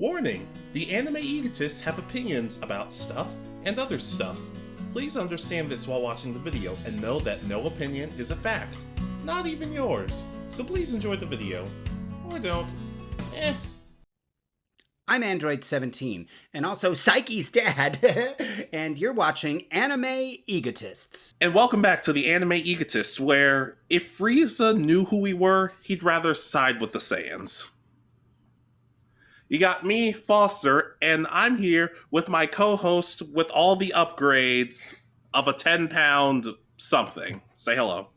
Warning! The anime egotists have opinions about stuff and other stuff. Please understand this while watching the video and know that no opinion is a fact, not even yours. So please enjoy the video. Or don't. I'm Android17, and also Psyche's dad, and you're watching Anime Egotists. And welcome back to the Anime Egotists, where if Frieza knew who we were, he'd rather side with the Saiyans. You got me, Foster, and I'm here with my co-host with all the upgrades of a 10-pound something. Say hello.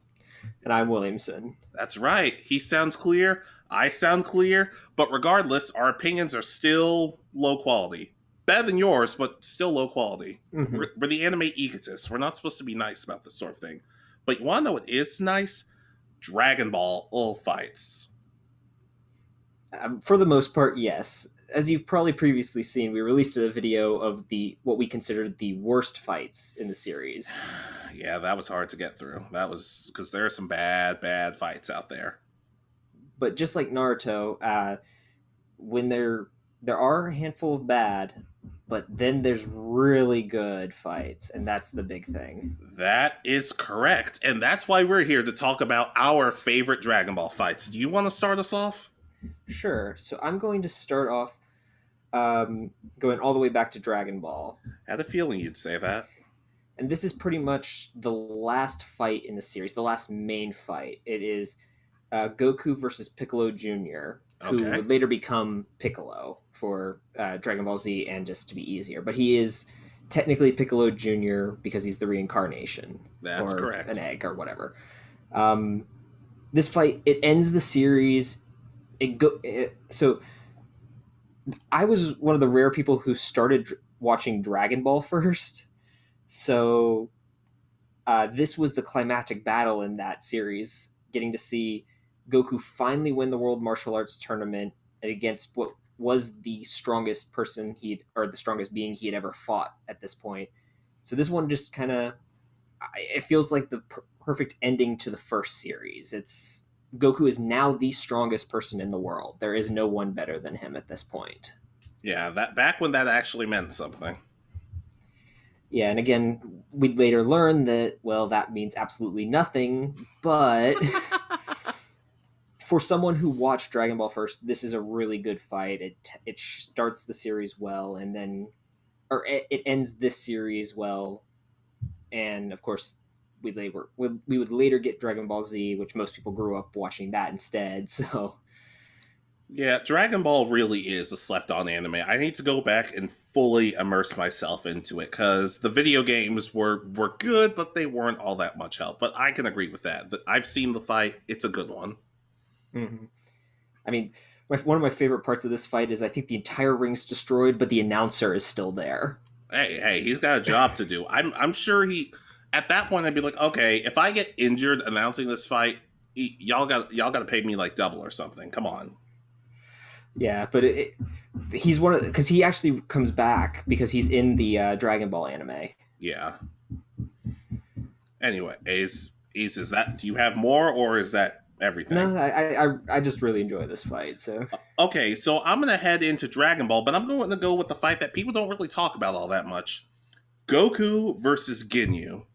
And I'm Williamson. That's right. He sounds clear, I sound clear, but regardless, our opinions are still low quality. Better than yours, but still low quality. Mm-hmm. We're the anime egotists. We're not supposed to be nice about this sort of thing. But you want to know what is nice? Dragon Ball fights. For the most part, yes. As you've probably previously seen, we released a video of what we considered the worst fights in the series. Yeah, that was hard to get through. That was because there are some bad fights out there. But just like Naruto, when there are a handful of bad, but then there's really good fights, and that's the big thing. That is correct, and that's why we're here to talk about our favorite Dragon Ball fights. Do you want to start us off? Sure. So I'm going to start off going all the way back to Dragon Ball. I had a feeling you'd say that. And this is pretty much the last fight in the series, the last main fight. It is Goku versus Piccolo Jr., who would later become Piccolo for Dragon Ball Z and just to be easier. But he is technically Piccolo Jr. because he's the reincarnation. That's correct. An egg or whatever. This fight, it ends the series. So I was one of the rare people who started watching Dragon Ball first. So this was the climactic battle in that series, getting to see Goku finally win the World Martial Arts Tournament against what was the strongest person the strongest being he had ever fought at this point. So this one just kind of, it feels like the perfect ending to the first series. Goku is now the strongest person in the world. There is no one better than him at this point. Yeah, that back when that actually meant something. Yeah, and again, we'd later learn that, well, that means absolutely nothing, but for someone who watched Dragon Ball first, this is a really good fight. It starts the series well, and then, or it ends this series well, and of course, we would later get Dragon Ball Z, which most people grew up watching that instead, so... Yeah, Dragon Ball really is a slept-on anime. I need to go back and fully immerse myself into it, because the video games were good, but they weren't all that much help. But I can agree with that. I've seen the fight. It's a good one. Mm-hmm. I mean, one of my favorite parts of this fight is I think the entire ring's destroyed, but the announcer is still there. Hey, he's got a job to do. I'm sure at that point, I'd be like, okay, if I get injured announcing this fight, y'all got to pay me like double or something. Come on. Yeah, but he's because he actually comes back because he's in the Dragon Ball anime. Yeah. Anyway, is that? Do you have more, or is that everything? No, I just really enjoy this fight. So okay, so I'm gonna head into Dragon Ball, but I'm going to go with the fight that people don't really talk about all that much: Goku versus Ginyu.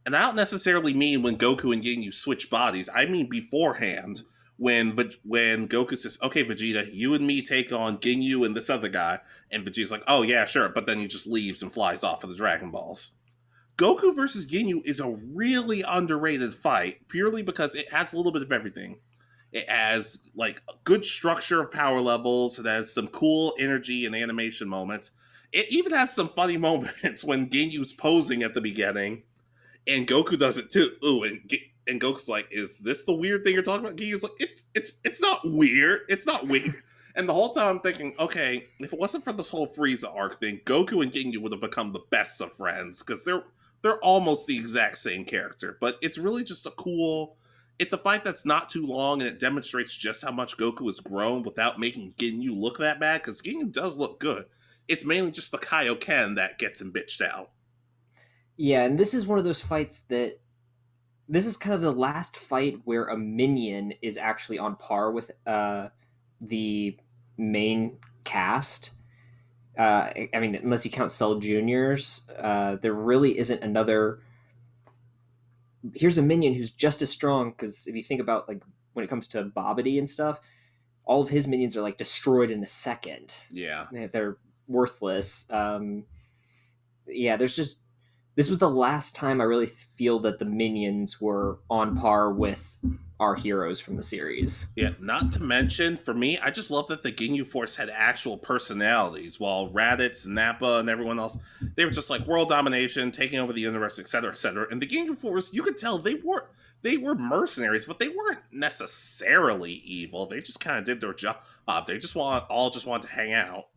And I don't necessarily mean when Goku and Ginyu switch bodies. I mean beforehand. When Goku says, okay, Vegeta, you and me take on Ginyu and this other guy, and Vegeta's like, oh yeah, sure, but then he just leaves and flies off of the Dragon Balls. Goku versus Ginyu is a really underrated fight, purely because it has a little bit of everything. It has, like, a good structure of power levels, it has some cool energy and animation moments. It even has some funny moments when Ginyu's posing at the beginning, and Goku does it too. Ooh, and Goku's like, is this the weird thing you're talking about? Ginyu's like, it's not weird. It's not weird. And the whole time I'm thinking, okay, if it wasn't for this whole Frieza arc thing, Goku and Ginyu would have become the best of friends, because they're almost the exact same character. But it's really just it's a fight that's not too long, and it demonstrates just how much Goku has grown without making Ginyu look that bad, because Ginyu does look good. It's mainly just the Kaioken that gets him bitched out. Yeah, and this is one of those fights that... This is kind of the last fight where a minion is actually on par with the main cast. I mean, unless you count Cell Juniors, there really isn't another. Here's a minion who's just as strong, because if you think about like when it comes to Bobbity and stuff, all of his minions are like destroyed in a second. Yeah. They're worthless. Yeah, there's just this was the last time I really feel that the minions were on par with our heroes from the series. Yeah, not to mention, for me, I just love that the Ginyu Force had actual personalities, while Raditz, Nappa, and everyone else, they were just like world domination, taking over the universe, etc., etc. And the Ginyu Force, you could tell they were mercenaries, but they weren't necessarily evil. They just kind of did their job. They just wanted to hang out.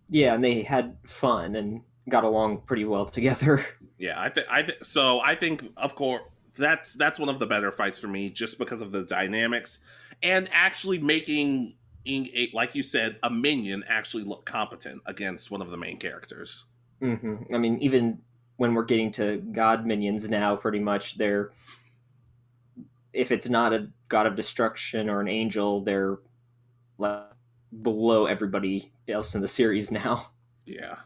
Yeah, and they had fun and got along pretty well together. Yeah, I think, of course, that's one of the better fights for me, just because of the dynamics and actually making, like you said, a minion actually look competent against one of the main characters. I mean, even when we're getting to god minions now, pretty much they're, if it's not a god of destruction or an angel, they're like below everybody else in the series now. Yeah.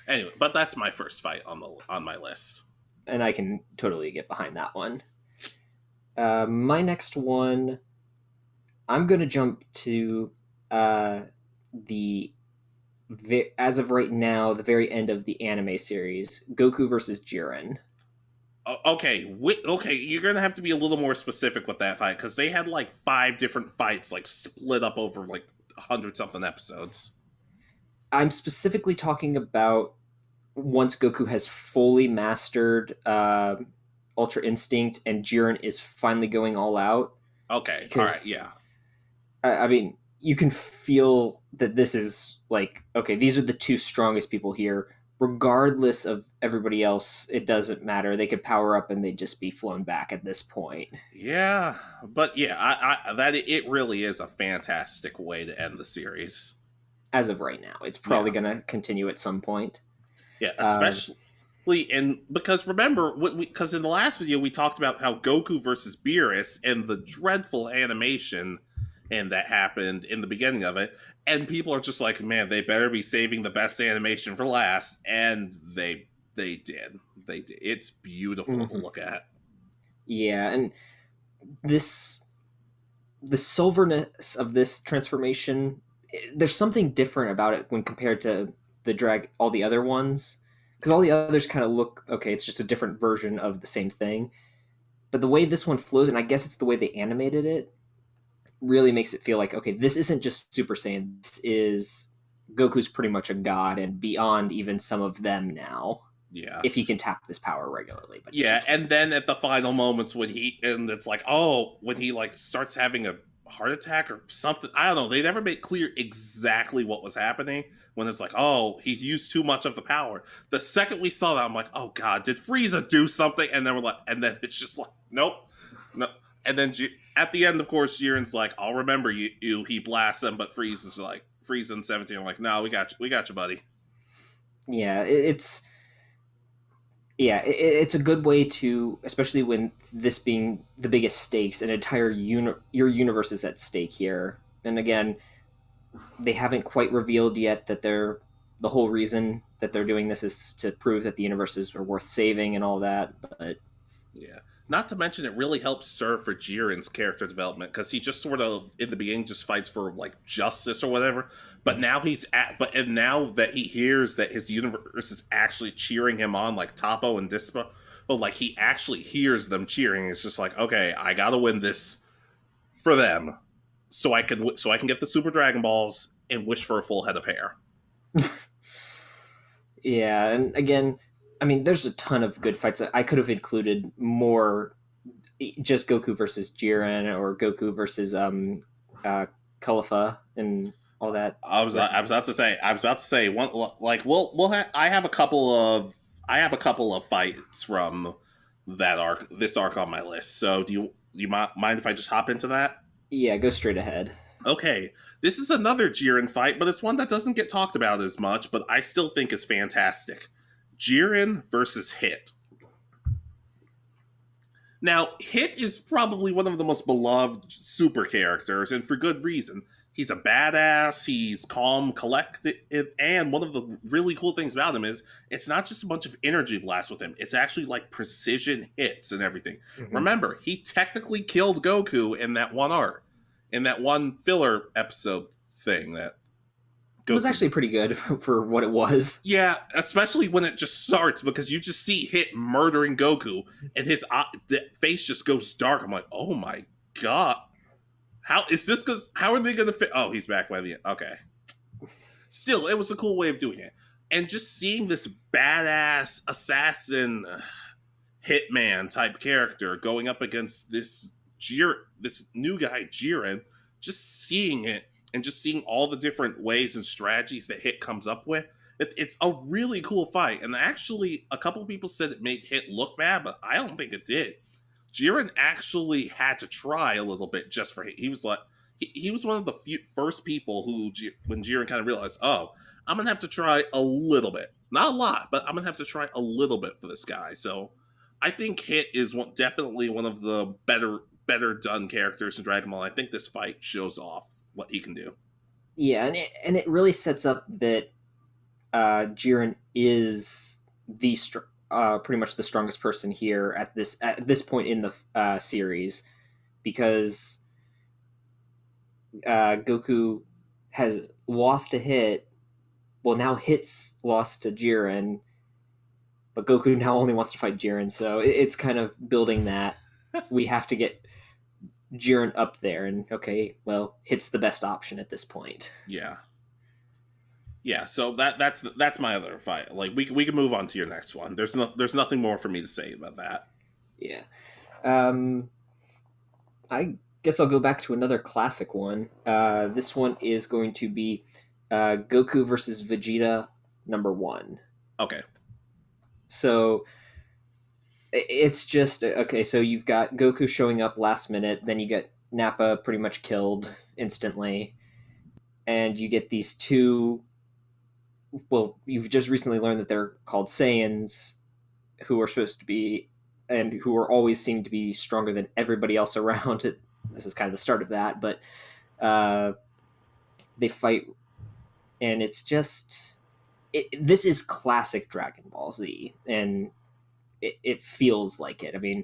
Anyway, but that's my first fight on my list. And I can totally get behind that one. My next one, I'm going to jump to the as of right now, the very end of the anime series, Goku versus Jiren. Okay, okay, you're gonna have to be a little more specific with that fight, because they had like 5 different fights, like split up over like 100 something episodes. I'm specifically talking about once Goku has fully mastered Ultra Instinct and Jiren is finally going all out. Okay, all right, yeah. I mean, you can feel that this is like, okay, these are the 2 strongest people here. Regardless of everybody else, it doesn't matter. They could power up and they'd just be flown back at this point. Yeah, but yeah, that it really is a fantastic way to end the series. As of right now, it's probably going to continue at some point. Yeah, especially because remember, because in the last video we talked about how Goku versus Beerus and the dreadful animation and that happened in the beginning of it, and people are just like, man, they better be saving the best animation for last, and they did. It's beautiful to look at. Yeah, and the silverness of this transformation, there's something different about it when compared to all the other ones, because all the others kind of look okay, it's just a different version of the same thing, but the way this one flows, and I guess it's the way they animated it, really makes it feel like, okay, this isn't just Super Saiyan, this is Goku's pretty much a god and beyond even some of them now. Yeah, if he can tap this power regularly. But yeah, and then at the final moments when it's like, oh, when he like starts having a heart attack or something, I don't know, they never made clear exactly what was happening, when it's like, oh, he used too much of the power. The second we saw that, I'm like, oh god, did Frieza do something? And then we're like, and then it's just like, nope, no. And then at the end, of course, Jiren's like, I'll remember you. He blasts them, but Frieza's like, Frieza and 17 are like, no, we got you, buddy. Yeah, it's a good way to, especially when this being the biggest stakes, an entire your universe is at stake here. And again, they haven't quite revealed yet that the whole reason that they're doing this is to prove that the universes are worth saving and all that. But yeah, not to mention it really helps serve for Jiren's character development, because he just sort of in the beginning just fights for like justice or whatever, but now now that he hears that his universe is actually cheering him on, like Toppo and Dispa, but like he actually hears them cheering. It's just like, okay, I gotta win this for them, so I can get the Super Dragon Balls and wish for a full head of hair. Yeah, and again, I mean, there's a ton of good fights. I could have included more, just Goku versus Jiren or Goku versus Kalifa and all that. I was about to say one, like I have a couple of fights from this arc on my list. So do you mind if I just hop into that? Yeah, go straight ahead. Okay, this is another Jiren fight, but it's one that doesn't get talked about as much, but I still think is fantastic. Jiren versus Hit. Now, Hit is probably one of the most beloved super characters, and for good reason. He's a badass. He's calm, collected, and one of the really cool things about him is it's not just a bunch of energy blasts with him. It's actually like precision hits and everything. Mhm. Remember, he technically killed Goku in that one arc, in that one filler episode thing that It was Goku. actually pretty good for what it was. Yeah, especially when it just starts because you just see Hit murdering Goku and his face just goes dark. I'm like, oh my god. How is this? Because how are they going to fit? Oh, he's back by the end. Okay. Still, it was a cool way of doing it, and just seeing this badass assassin, hitman type character going up against this new guy Jiren, just seeing it and just seeing all the different ways and strategies that Hit comes up with. It's a really cool fight, and actually, a couple people said it made Hit look bad, but I don't think it did. Jiren actually had to try a little bit just for he was like he was one of the first people who when Jiren kind of realized, oh, I'm gonna have to try a little bit, not a lot, but I'm gonna have to try a little bit for this guy. So I think Hit is definitely one of the better done characters in Dragon Ball. I think this fight shows off what he can do. Yeah, and it really sets up that Jiren is pretty much the strongest person here at this point in the series, because Goku has lost a Hit. Well, now Hit's lost to Jiren, but Goku now only wants to fight Jiren. So it's kind of building that we have to get Jiren up there, and okay, well, Hit's the best option at this point. Yeah. Yeah, so that's my other fight. Like we can move on to your next one. There's nothing more for me to say about that. Yeah. I guess I'll go back to another classic one. This one is going to be Goku versus Vegeta #1. Okay. So it's just okay. So you've got Goku showing up last minute, then you get Nappa pretty much killed instantly, and you get these two. Well, you've just recently learned that they're called Saiyans, who are supposed to be and who are always seen to be stronger than everybody else around it. This is kind of the start of that, but they fight, and it's just this is classic Dragon Ball Z, and it feels like it. I mean,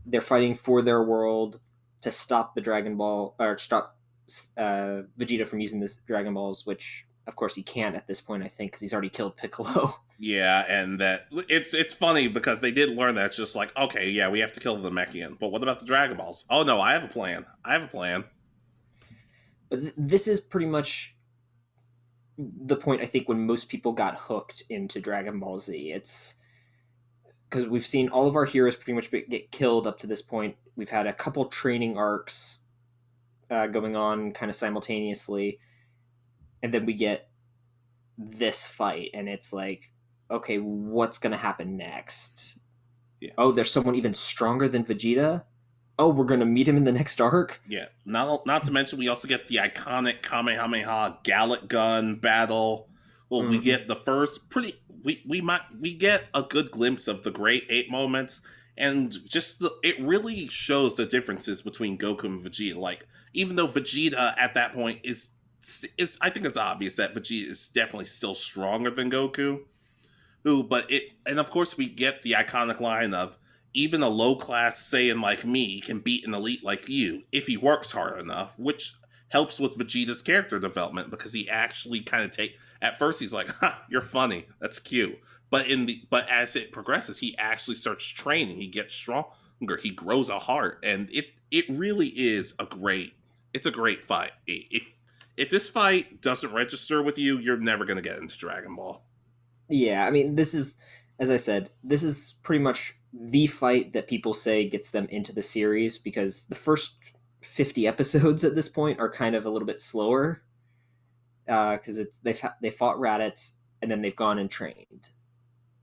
they're fighting for their world to stop the Dragon Ball, or stop Vegeta from using this Dragon Balls, which of course he can't at this point, I think, because he's already killed Piccolo. Yeah, and that it's funny because they did learn that it's just like, okay, yeah, we have to kill the Namekian, but what about the Dragon Balls? Oh no, I have a plan. I have a plan. But this is pretty much the point, I think, when most people got hooked into Dragon Ball Z. It's because we've seen all of our heroes pretty much get killed up to this point. We've had a couple training arcs going on kind of simultaneously, and then we get this fight, and it's like, okay, what's going to happen next? Yeah. Oh, there's someone even stronger than Vegeta? Oh, we're going to meet him in the next arc? Yeah. Not to mention we also get the iconic Kamehameha Gallic gun battle. Well, we get the first we get a good glimpse of the Great Eight moments, and just it really shows the differences between Goku and Vegeta. Like, even though Vegeta at that point is I think it's obvious that Vegeta is definitely still stronger than Goku. And of course we get the iconic line of, even a low class Saiyan like me can beat an elite like you if he works hard enough, which helps with Vegeta's character development because he actually kind of at first he's like, ha, you're funny, that's cute. But as it progresses, he actually starts training, he gets stronger, he grows a heart, and it really is a great fight. If this fight doesn't register with you, you're never going to get into Dragon Ball. Yeah, I mean, this is, as I said, this is pretty much the fight that people say gets them into the series, because the first 50 episodes at this point are kind of a little bit slower, because they fought Raditz, and then they've gone and trained.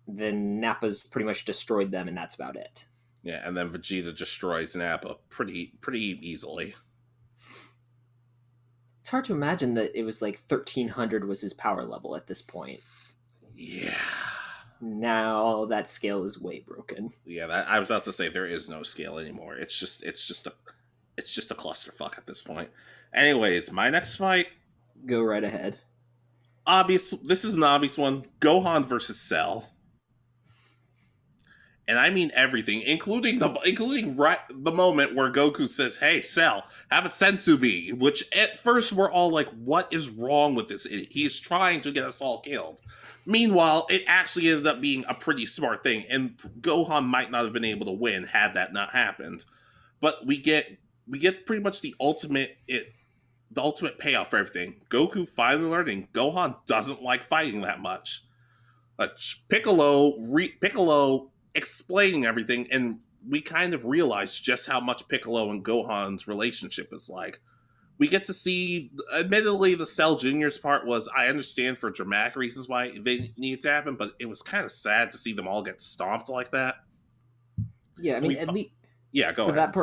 Then Nappa's pretty much destroyed them, and that's about it. Yeah, and then Vegeta destroys Nappa pretty easily. It's hard to imagine that it was like 1300 was his power level at this point. Yeah. Now that scale is way broken. Yeah, I was about to say there is no scale anymore. It's just it's just a clusterfuck at this point. Anyways, my next fight, Go right ahead. obvious. This is an obvious one: Gohan versus Cell. And I mean everything, including right the moment where Goku says, "Hey, Cell, have a sensubi." Which at first we're all like, "What is wrong with this idiot? He's trying to get us all killed." Meanwhile, it actually ended up being a pretty smart thing, and Gohan might not have been able to win had that not happened. But we get pretty much the ultimate payoff for everything. Goku finally learning Gohan doesn't like fighting that much. Piccolo explaining everything, and we kind of realize just how much Piccolo and Gohan's relationship is like. We get to see, admittedly, the Cell Junior's part was, I understand for dramatic reasons why they need to happen, but it was kind of sad to see them all get stomped like that. Yeah, I mean, at least Yeah, go for ahead.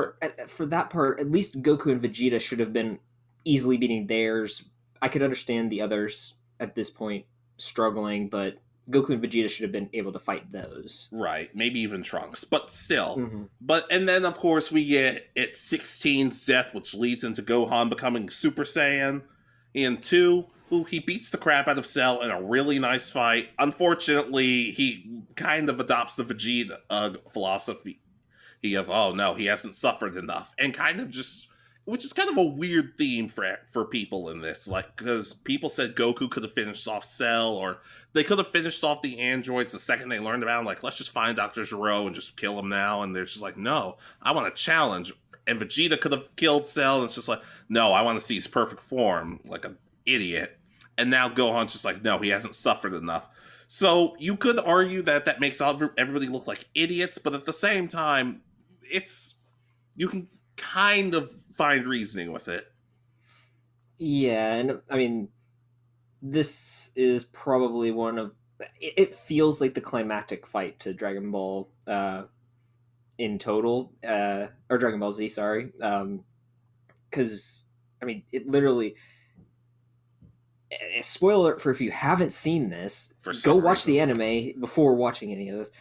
that part, at least Goku and Vegeta should have been easily beating theirs. I could understand the others at this point struggling, but Goku and Vegeta should have been able to fight those. Right, maybe even Trunks, but still. Mm-hmm. And then of course we get it 16's death, which leads into Gohan becoming Super Saiyan in 2, who he beats the crap out of Cell in a really nice fight. Unfortunately, he kind of adopts the Vegeta philosophy of, oh no, he hasn't suffered enough, and kind of just, which is kind of a weird theme for people in this, like, because people said Goku could have finished off Cell, or they could have finished off the androids the second they learned about him, like, let's just find Dr. Gero and just kill him now, and they're just like, no, I want to challenge. And Vegeta could have killed Cell, and it's just like, no, I want to see his perfect form, like an idiot. And now Gohan's just like, no, he hasn't suffered enough. So you could argue that makes everybody look like idiots, but at the same time, you can kind of find reasoning with it. Yeah, and I mean, this is probably one of it feels like the climactic fight to Dragon Ball in total, or Dragon Ball Z, sorry, because I mean, it literally. Spoiler for if you haven't seen this, go watch the anime before watching any of this.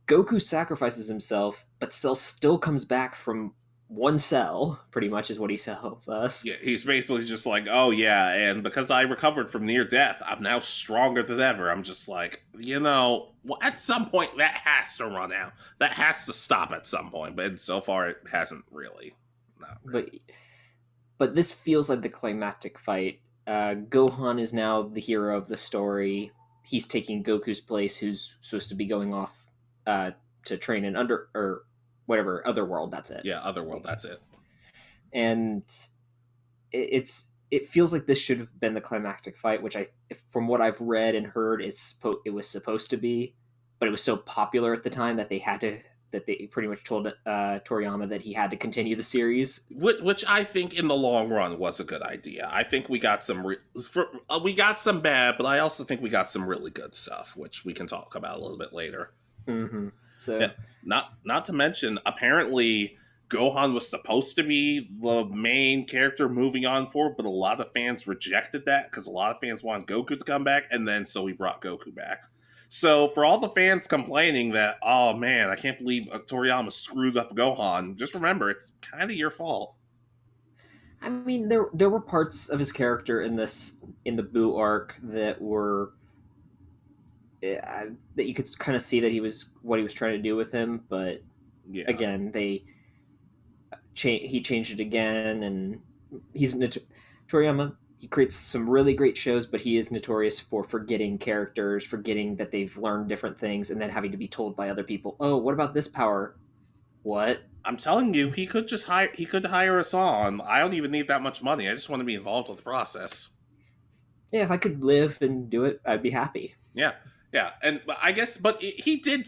Goku sacrifices himself, but Cell still comes back from one cell, pretty much is what he tells us. Yeah, he's basically just like, oh yeah, and because I recovered from near death, I'm now stronger than ever. I'm just like, well, at some point that has to run out. That has to stop at some point, but so far it hasn't really. Not really. But this feels like the climactic fight. Gohan is now the hero of the story. He's taking Goku's place, who's supposed to be going off to train in or whatever Otherworld. That's it. Yeah, Otherworld. That's it. And it feels like this should have been the climactic fight, which from what I've read and heard, it was supposed to be, but it was so popular at the time that they pretty much told Toriyama that he had to continue the series, which I think in the long run was a good idea. I think we got we got some bad, but I also think we got some really good stuff, which we can talk about a little bit later. Mm-hmm. So, yeah, not to mention, apparently Gohan was supposed to be the main character moving on forward, but a lot of fans rejected that because a lot of fans wanted Goku to come back, and then so we brought Goku back. So for all the fans complaining that, oh man, I can't believe Toriyama screwed up Gohan, just remember, it's kind of your fault. I mean, there were parts of his character in the Buu arc that were that you could kind of see that he was trying to do with him, but yeah. Again, he changed it again, and he's Toriyama. He creates some really great shows, but he is notorious for forgetting characters, forgetting that they've learned different things, and then having to be told by other people, "Oh, what about this power?" What? I'm telling you, he could hire us on. I don't even need that much money. I just want to be involved with the process. Yeah, if I could live and do it, I'd be happy. Yeah, and I guess, but he did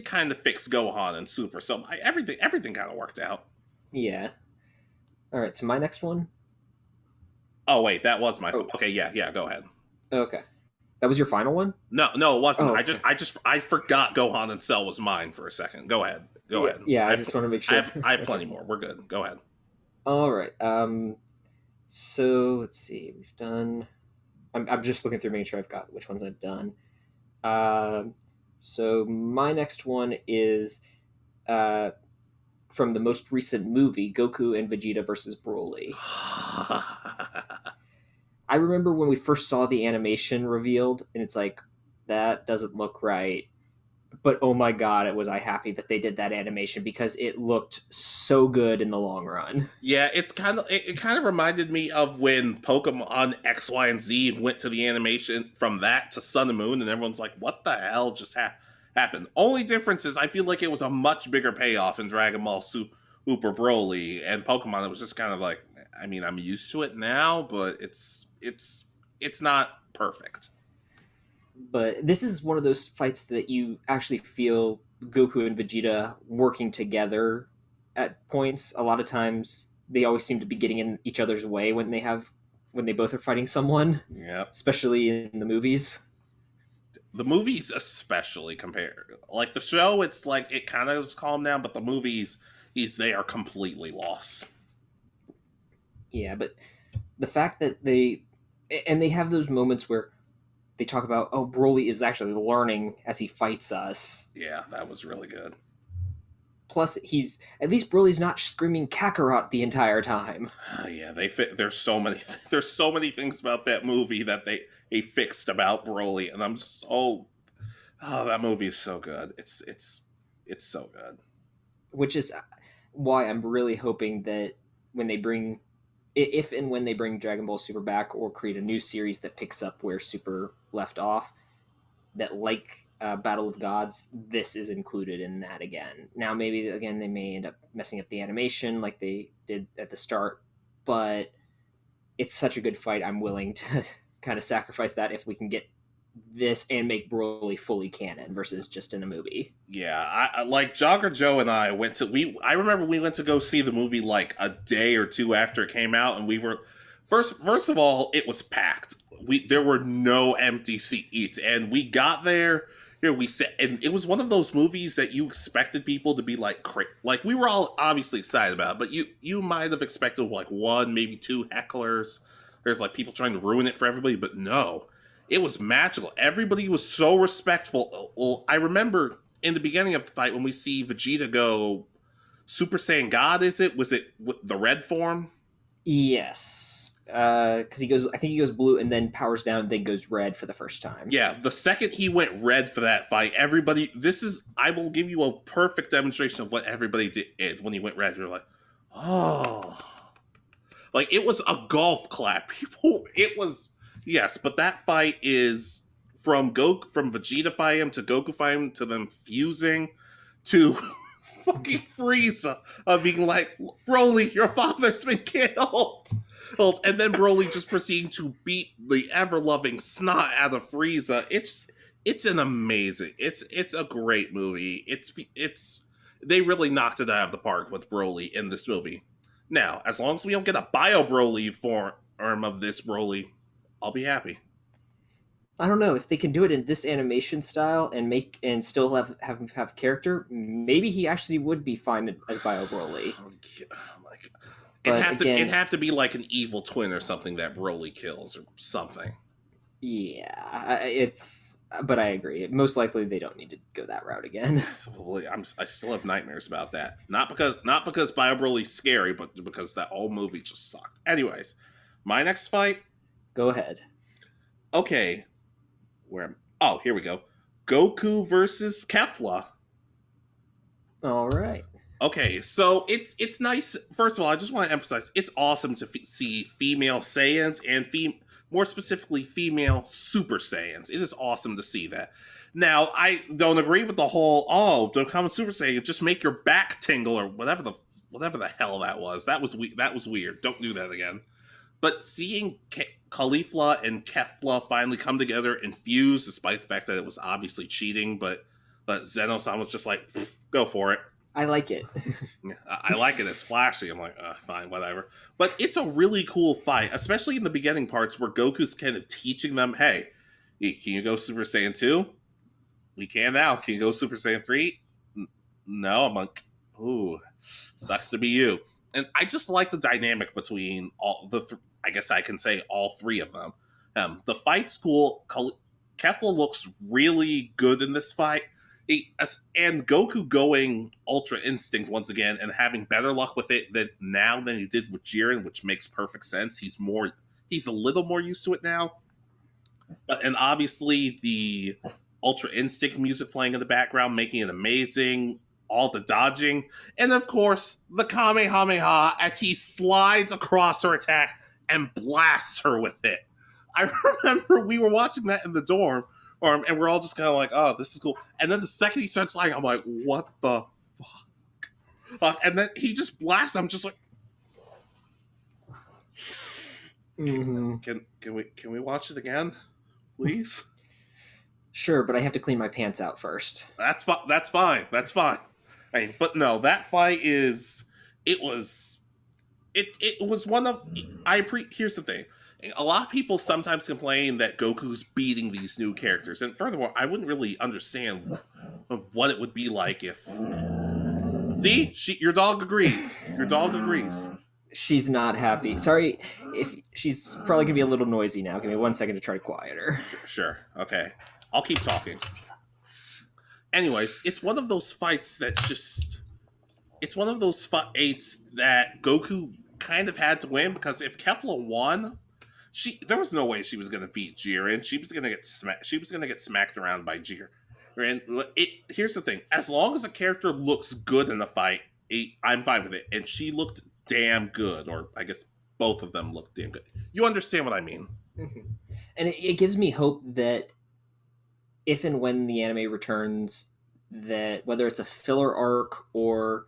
kind of fix Gohan and Super, so everything kind of worked out. Yeah. All right, so my next one. Oh wait, that was my. Okay, yeah. Go ahead. Okay, that was your final one. No, it wasn't. Oh, okay. I forgot Gohan and Cell was mine for a second. Go ahead. Yeah, I just want to make sure. I have plenty more. We're good. Go ahead. All right. So let's see. We've done. I'm just looking through, making sure I've got which ones I've done. So my next one is from the most recent movie, Goku and Vegeta versus Broly. I remember when we first saw the animation revealed, and it's like, that doesn't look right. But oh my god, was I happy that they did that animation because it looked so good in the long run. Yeah, it kind of reminded me of when Pokemon X, Y, and Z went to the animation from that to Sun and Moon, and everyone's like, "What the hell just happened?" Only difference is I feel like it was a much bigger payoff in Dragon Ball Super Broly and Pokemon. It was just kind of like, I mean, I'm used to it now, but it's not perfect. But this is one of those fights that you actually feel Goku and Vegeta working together at points. A lot of times they always seem to be getting in each other's way when they both are fighting someone, Yeah, especially in the movies. the movies especially compared, like the show, it's like it kind of calmed down, but the movies, they are completely lost. Yeah, but the fact that they have those moments where they talk about, oh, Broly is actually learning as he fights us. Yeah, that was really good. Plus, he's at least Broly's not screaming Kakarot the entire time. Yeah, they fit. There's so many. There's so many things about that movie that they fixed about Broly, and I'm so. Oh, that movie is so good. It's so good. Which is why I'm really hoping that when they bring, if and when they bring Dragon Ball Super back or create a new series that picks up where Super left off, that like Battle of Gods, this is included in that again. Now, maybe again they may end up messing up the animation like they did at the start, but it's such a good fight. I'm willing to kind of sacrifice that if we can get this and make Broly fully canon versus just in a movie. Yeah, I like Jogger Joe and I went to I remember we went to go see the movie like a day or two after it came out, and we were first of all, it was packed. There were no empty seats, and we got there. Here we sat, and it was one of those movies that you expected people to be like like we were all obviously excited about it, but you might have expected like one, maybe two hecklers. There's like people trying to ruin it for everybody, but no, it was magical. Everybody was so respectful. Well, I remember in the beginning of the fight when we see Vegeta go Super Saiyan God, was it with the red form? Yes, because he goes. I think he goes blue and then powers down, then goes red for the first time. Yeah, the second he went red for that fight, everybody. I will give you a perfect demonstration of what everybody did when he went red. You're like, oh, like it was a golf clap. People, it was yes, but that fight is from Vegeta fighting to Goku fighting to them fusing to fucking Frieza of being like, Broly, your father's been killed. And then Broly just proceeding to beat the ever-loving snot out of Frieza. It's an amazing. It's a great movie. It's they really knocked it out of the park with Broly in this movie. Now, as long as we don't get a Bio Broly form of this Broly, I'll be happy. I don't know if they can do it in this animation style and still have character. Maybe he actually would be fine as Bio Broly. Oh my God. But It'd have to be like an evil twin or something that Broly kills or something. Yeah, But I agree. Most likely, they don't need to go that route again. So, I still have nightmares about that. Not because Bio Broly's scary, but because that whole movie just sucked. Anyways, my next fight. Go ahead. Okay, oh, here we go. Goku versus Kefla. All right. Okay, so it's nice. First of all, I just want to emphasize it's awesome to see female Saiyans and more specifically female Super Saiyans. It is awesome to see that. Now, I don't agree with the whole to become a Super Saiyan, just make your back tingle or whatever the hell that was. That was weird. Don't do that again. But seeing Caulifla and Kefla finally come together and fuse, despite the fact that it was obviously cheating, but Zeno-san was just like, go for it. I like it. I like it. It's flashy. I'm like, fine, whatever. But it's a really cool fight, especially in the beginning parts where Goku's kind of teaching them, hey, can you go Super Saiyan 2? We can now. Can you go Super Saiyan 3? No. I'm like, ooh, sucks to be you. And I just like the dynamic between all I guess I can say all three of them. The fight's cool. Kefla looks really good in this fight. And Goku going Ultra Instinct once again and having better luck with it than he did with Jiren, which makes perfect sense. He's a little more used to it now. And obviously the Ultra Instinct music playing in the background, making it amazing. All the dodging, and of course the Kamehameha as he slides across her attack and blasts her with it. I remember we were watching that in the dorm, and we're all just kind of like, "Oh, this is cool." And then the second he starts sliding, I'm like, "What the fuck?" And then he just blasts. I'm just like, "Can we watch it again, please?" Sure, but I have to clean my pants out first. That's fine. That's fine. That's fine. But no, that fight is. It was one of. Here's the thing. A lot of people sometimes complain that Goku's beating these new characters, and furthermore, I wouldn't really understand what it would be like if. See, your dog agrees. Your dog agrees. She's not happy. Sorry, if she's probably gonna be a little noisy now. Give me 1 second to try to quiet her. Sure. Okay. I'll keep talking. Anyways, it's one of those fights that just. It's one of those fights that Goku kind of had to win because if Kefla won, there was no way she was going to beat Jiren. She was going to get smacked around by Jiren. And here's the thing: as long as a character looks good in the fight, I'm fine with it. And she looked damn good, or I guess both of them looked damn good. You understand what I mean? Mm-hmm. And it gives me hope that if and when the anime returns, that whether it's a filler arc or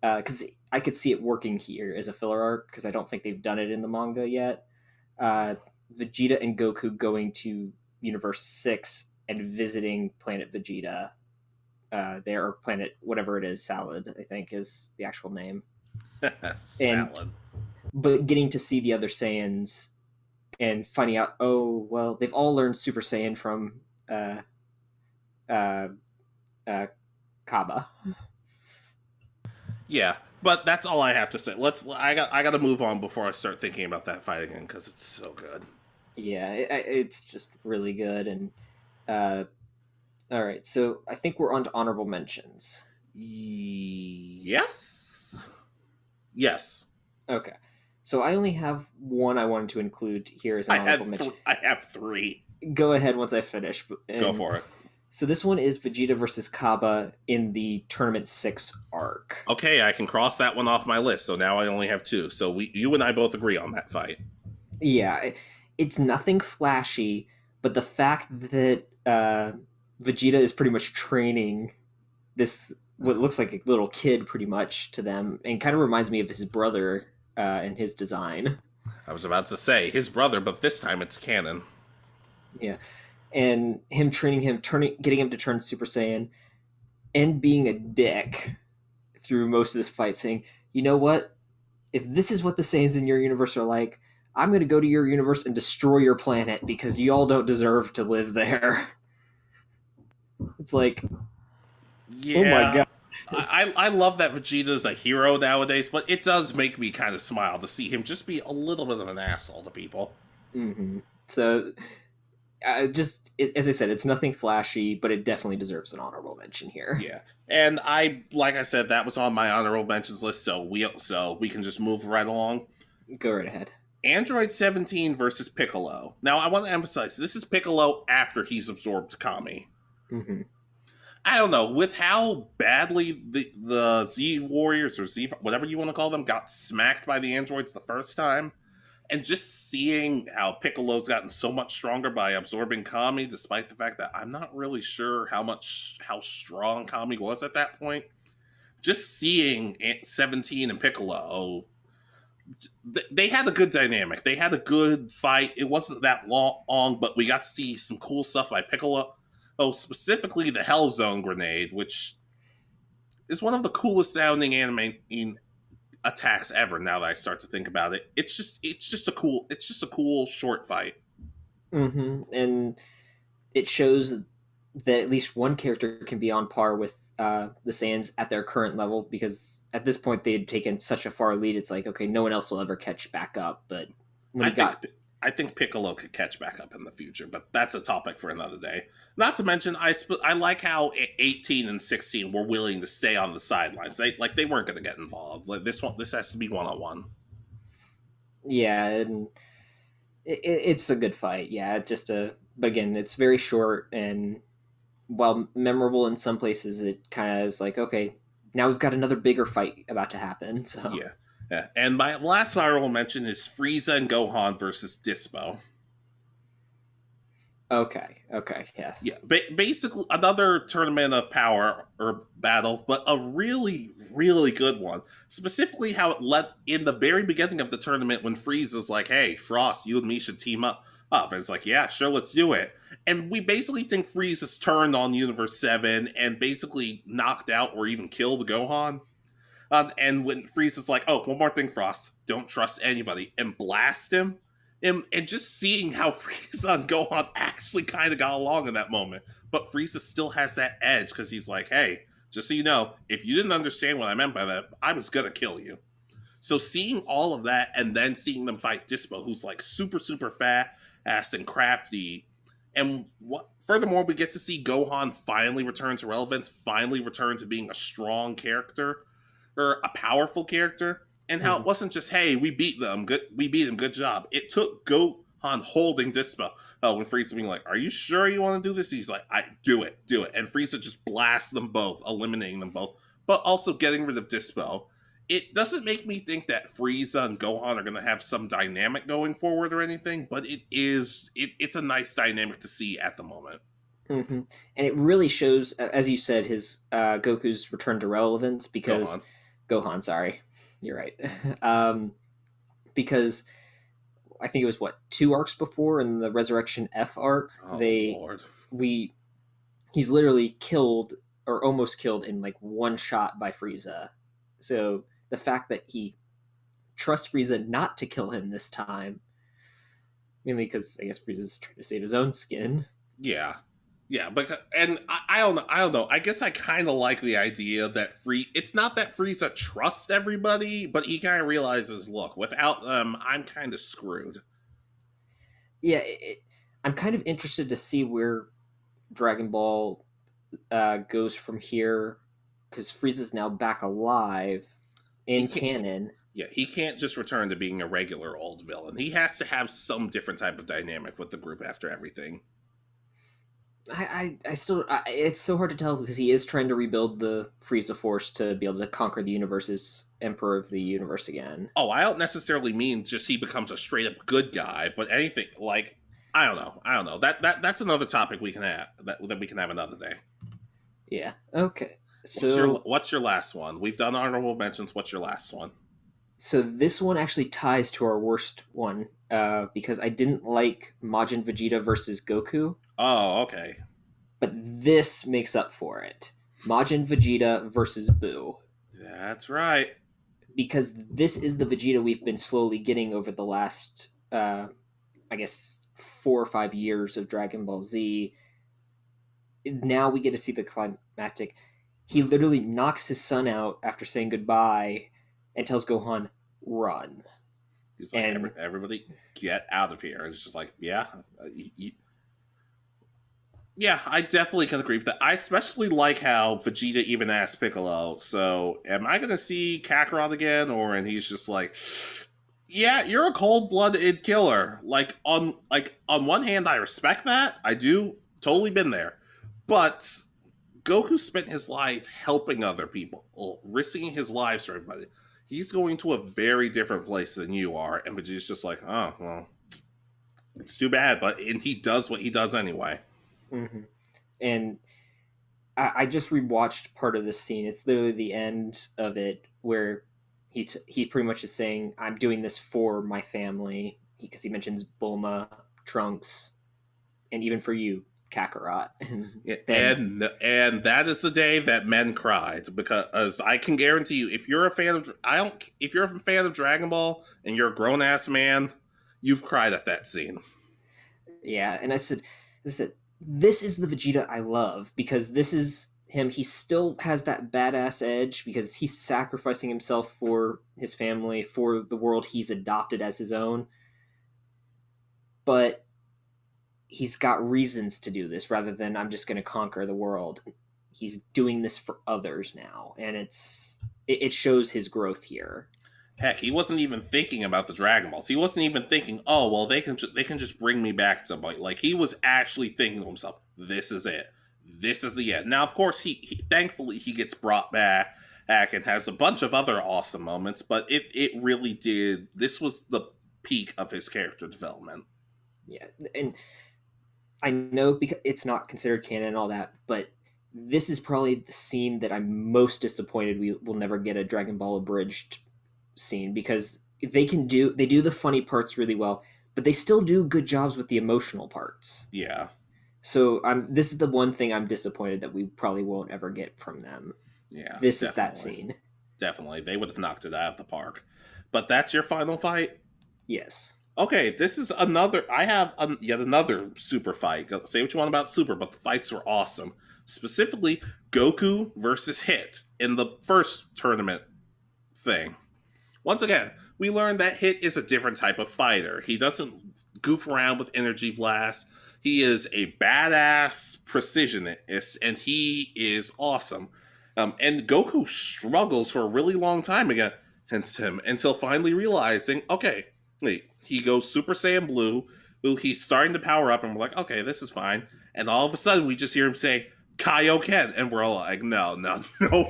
because I could see it working here as a filler arc because I don't think they've done it in the manga yet. Vegeta and Goku going to Universe 6 and visiting Planet Vegeta. Or Planet whatever it is, Salad I think is the actual name. Salad. But getting to see the other Saiyans and finding out, oh well, they've all learned Super Saiyan from Kaba. Yeah, but that's all I have to say. I got to move on before I start thinking about that fight again because it's so good. Yeah, it's just really good. And all right, so I think we're on to honorable mentions. Yes. Okay, so I only have one I wanted to include here as an honorable mention. I have 3. Go ahead once I finish. Go for it. So this one is Vegeta versus Kaba in the Tournament 6 arc. Okay, I can cross that one off my list. So now I only have 2. So you and I both agree on that fight. Yeah, it's nothing flashy, but the fact that Vegeta is pretty much training this what looks like a little kid pretty much to them, and kind of reminds me of his brother and his design. I was about to say his brother, but this time it's canon. Yeah. And him training him, getting him to turn Super Saiyan, and being a dick through most of this fight, saying, you know what? If this is what the Saiyans in your universe are like, I'm going to go to your universe and destroy your planet because you all don't deserve to live there. It's like, yeah. Oh my god. I love that Vegeta's a hero nowadays, but it does make me kind of smile to see him just be a little bit of an asshole to people. Mm-hmm. So... as I said, it's nothing flashy, but it definitely deserves an honorable mention here. Yeah, and like I said, that was on my honorable mentions list, so we can just move right along. Go right ahead. Android 17 versus Piccolo. Now, I want to emphasize, this is Piccolo after he's absorbed Kami. Mm-hmm. I don't know, with how badly the Z Warriors, or Z, whatever you want to call them, got smacked by the androids the first time, and just seeing how Piccolo's gotten so much stronger by absorbing Kami, despite the fact that I'm not really sure how strong Kami was at that point. Just seeing 17 and Piccolo, they had a good dynamic. They had a good fight. It wasn't that long, but we got to see some cool stuff by Piccolo. Oh, specifically the Hell Zone grenade, which is one of the coolest sounding anime attacks ever. Now that I start to think about it, it's just a cool short fight. Mm-hmm. And it shows that at least one character can be on par with the Saiyans at their current level, because at this point they had taken such a far lead. It's like, okay, no one else will ever catch back up. But when I think Piccolo could catch back up in the future, but that's a topic for another day. Not to mention, I like how 18 and 16 were willing to stay on the sidelines. They weren't going to get involved. Like this has to be one on one. Yeah, and it's a good fight. Yeah, but again, it's very short, and while memorable in some places, it kind of is like, okay, now we've got another bigger fight about to happen. So Yeah. Yeah. And my last honorable mention is Frieza and Gohan versus Dispo. okay, yeah. Yeah, basically another tournament of power or battle, but a really, really good one. Specifically, how it led in the very beginning of the tournament when Frieza's like, "Hey, Frost, you and me should team up." And it's like, "Yeah, sure, let's do it." And we basically think Frieza's turned on Universe 7 and basically knocked out or even killed Gohan. And when Frieza's like, "Oh, one more thing, Frost, don't trust anybody," and blast him, and just seeing how Frieza and Gohan actually kind of got along in that moment, but Frieza still has that edge because he's like, "Hey, just so you know, if you didn't understand what I meant by that, I was gonna kill you." So seeing all of that and then seeing them fight Dispo, who's like super super fast and crafty, and what furthermore we get to see Gohan finally return to relevance, finally return to being a strong character or a powerful character, and how it Mhm. wasn't just hey we beat him, good job. It took Gohan holding Dispo. When Frieza being like, "Are you sure you want to do this?" He's like, "I do it," and Frieza just blasts them both, eliminating them both, but also getting rid of Dispo. It doesn't make me think that Frieza and Gohan are going to have some dynamic going forward or anything, but it's a nice dynamic to see at the moment. hmm And it really shows, as you said, his Goku's return to relevance because Gohan. Gohan. Sorry, you're right. um, because I think it was what 2 arcs before in the Resurrection F arc. Oh Lord. We he's literally killed or almost killed in like one shot by Frieza. So the fact that he trusts Frieza not to kill him this time, mainly because I guess Frieza's trying to save his own skin. Yeah, yeah, but and I don't know. I don't know. I guess I kind of like the idea that free. It's not that Frieza trusts everybody, but he kind of realizes, look, without them, I'm kind of screwed. Yeah, I'm kind of interested to see where Dragon Ball goes from here because Frieza's now back alive He in can't. canon. Yeah, he can't just return to being a regular old villain. He has to have some different type of dynamic with the group after everything. I still it's so hard to tell because he is trying to rebuild the Frieza Force to be able to conquer the universe's Emperor of the Universe again. Oh, I don't necessarily mean just he becomes a straight up good guy, but anything like I don't know. I don't know. That's another topic we can have that we can have another day. Yeah. Okay. So What's your last one? We've done honorable mentions. What's your last one? this one actually ties to our worst one because I didn't like Majin Vegeta versus Goku, Oh, okay. but this makes up for it. Majin Vegeta versus Boo. That's right. Because this is the Vegeta we've been slowly getting over the last, I guess, 4 or 5 years of Dragon Ball Z. Now we get to see the climactic. He literally knocks his son out after saying goodbye and tells Gohan, run. He's like, And everybody get out of here. And it's just like, yeah. Yeah, I definitely can agree with that. I especially like how Vegeta even asked Piccolo, so am I going to see Kakarot again? And he's just like, yeah, you're a cold-blooded killer. Like on one hand, I respect that. I do. Totally been there. But Goku spent his life helping other people, risking his lives for everybody. He's going to a very different place than you are, and Vegeta's just like, oh, well, it's too bad, and he does what he does anyway. mm-hmm. And I just rewatched part of this scene. It's literally the end of it where he pretty much is saying, "I'm doing this for my family," because he mentions Bulma, Trunks, and even for you, Kakarot. And Yeah, then and that is the day that men cried because I can guarantee you, if you're a fan of if you're a fan of Dragon Ball and you're a grown ass man, you've cried at that scene. yeah, and I said, this is the Vegeta I love because this is him. He still has that badass edge because he's sacrificing himself for his family, for the world he's adopted as his own. but he's got reasons to do this rather than I'm just going to conquer the world. He's doing this for others now, and it shows his growth here. Heck, he wasn't even thinking about the Dragon Balls. He wasn't even thinking, "Oh, well, they can just bring me back to somebody." Like he was actually thinking to himself, "This is it. This is the end." Now, of course, he thankfully he gets brought back and has a bunch of other awesome moments, but it really did. This was the peak of his character development. Yeah, and I know because it's not considered canon and all that, but this is probably the scene that I'm most disappointed we will never get a Dragon Ball abridged scene, because they do the funny parts really well, but they still do good jobs with the emotional parts. Yeah. So this is the one thing I'm disappointed that we probably won't ever get from them. Yeah. This is that scene. Definitely. They would have knocked it out of the park. But that's your final fight? Yes. Okay, this is another. I have yet another Super fight. Say what you want about Super, but the fights were awesome. Specifically, Goku versus Hit in the first tournament thing. Once again, we learned that Hit is a different type of fighter. He doesn't goof around with energy blasts. He is a badass precisionist, and he is awesome. And Goku struggles for a really long time against him until finally realizing, okay, wait, he goes Super Saiyan Blue. He's starting to power up, and we're like, okay, this is fine. And all of a sudden, we just hear him say, Kaioken, and we're all like, no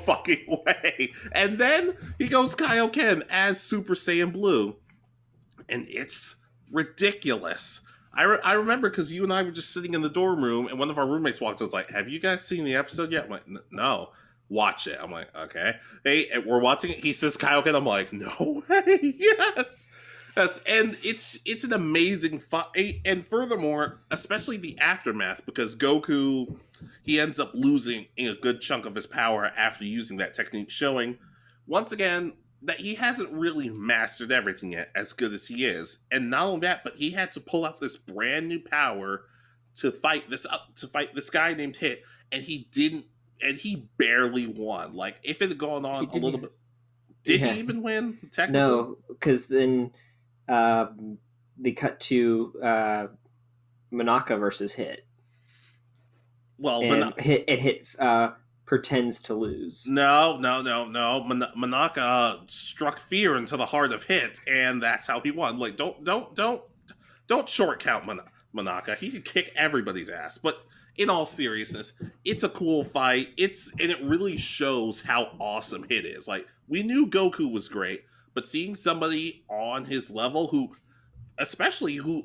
fucking way. And then he goes Kaioken as Super Saiyan Blue, and it's ridiculous. I remember because you and I were just sitting in the dorm room, and one of our roommates walked in and was like, have you guys seen the episode yet? I'm like, no. Watch it. I'm like, okay. Hey, we're watching it. He says Kaioken. I'm like, no way. Yes. Yes. And it's an amazing fight. And furthermore, especially the aftermath, because Goku, he ends up losing a good chunk of his power after using that technique, showing once again that he hasn't really mastered everything yet, as good as he is. And not only that, but he had to pull out this brand new power to fight this guy named Hit, and he didn't. And he barely won. Like, if it had gone on a little bit... Did he even win, technically? No, because then they cut to Manaka versus Hit. Well, and Hit pretends to lose. No. Manaka struck fear into the heart of Hit, and that's how he won. Like, don't short count Manaka. He could kick everybody's ass, but... In all seriousness, it's a cool fight. And it really shows how awesome Hit is. Like, we knew Goku was great, but seeing somebody on his level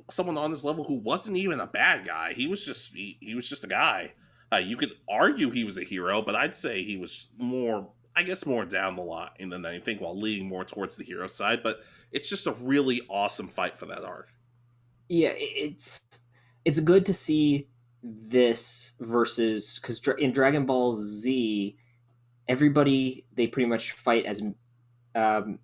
someone on his level who wasn't even a bad guy, he was just a guy. You could argue he was a hero, but I'd say he was more down the line than anything, while leaning more towards the hero side. But it's just a really awesome fight for that arc. Yeah, it's good to see this versus, because in Dragon Ball Z, everybody, they pretty much fight as the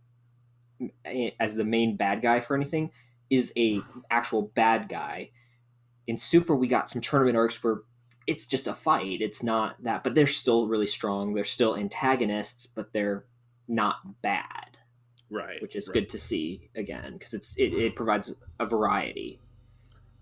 main bad guy for anything is a actual bad guy. In Super, we got some tournament arcs where it's just a fight. It's not that, but they're still really strong. They're still antagonists, but they're not bad. Right. Which is good to see again, because it provides a variety.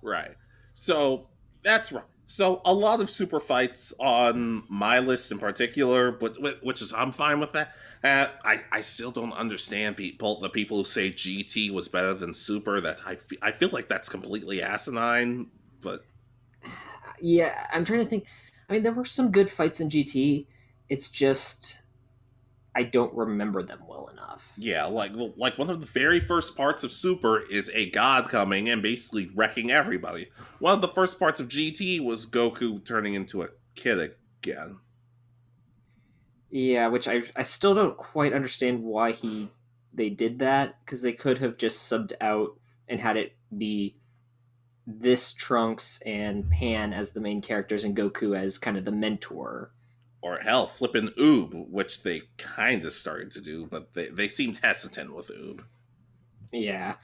Right. So that's right. So a lot of super fights on my list in particular, but which is I'm fine with that. I still don't understand the people who say GT was better than Super. That I feel like that's completely asinine. But yeah, I'm trying to think. I mean, there were some good fights in GT. It's just I don't remember them well enough. Yeah, like one of the very first parts of Super is a god coming and basically wrecking everybody. One of the first parts of GT was Goku turning into a kid again. Yeah, which I still don't quite understand why they did that, because they could have just subbed out and had it be this Trunks and Pan as the main characters and Goku as kind of the mentor. Or hell, flipping Oob, which they kind of started to do, but they seemed hesitant with Oob. Yeah.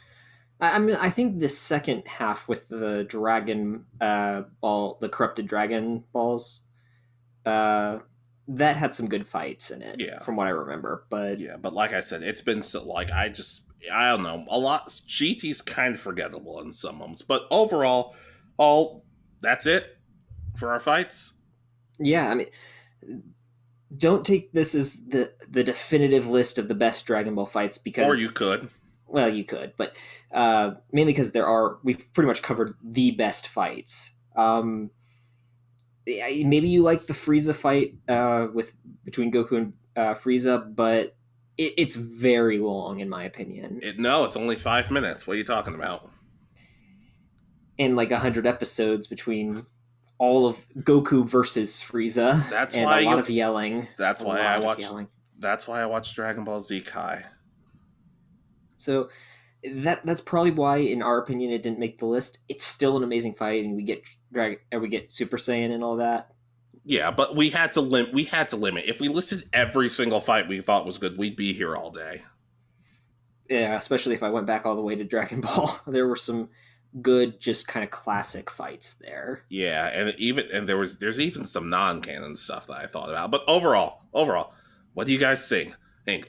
I mean, I think the second half with the Dragon Ball, the corrupted Dragon Balls, that had some good fights in it, from what I remember. But yeah, but like I said, it's been so, like, I don't know, a lot. GT's kind of forgettable in some moments, but overall, all that's it for our fights. Yeah, I mean, don't take this as the definitive list of the best Dragon Ball fights Or you because, could. well, you could, but mainly because we've pretty much covered the best fights. Yeah, maybe you like the Frieza fight with between Goku and Frieza, but it's very long in my opinion, No, it's only 5 minutes. What are you talking about? and like 100 episodes between all of Goku versus Frieza, That's and why a lot you. of yelling. That's A why I lot of watch. yelling. That's why I watch Dragon Ball Z Kai. So that's probably why, in our opinion, it didn't make the list. It's still an amazing fight, and we get Super Saiyan and all that. Yeah, but we had to limit. We had to limit. If we listed every single fight we thought was good, we'd be here all day. Yeah, especially if I went back all the way to Dragon Ball. There were some good, just kind of classic fights there. Yeah, and there's even some non-canon stuff that I thought about. But overall, what do you guys think?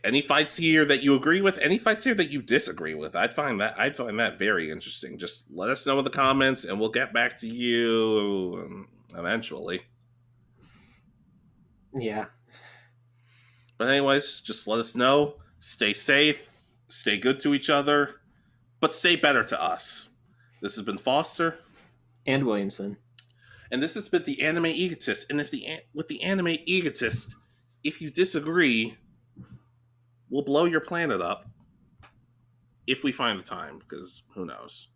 Any fights here that you agree with? Any fights here that you disagree with? I'd find that very interesting. Just let us know in the comments, and we'll get back to you eventually. Yeah. But anyways, just let us know. Stay safe, stay good to each other, but stay better to us. This has been Foster. And Williamson. And this has been the Anime Egotist. And with the Anime Egotist, if you disagree, we'll blow your planet up if we find the time, because who knows.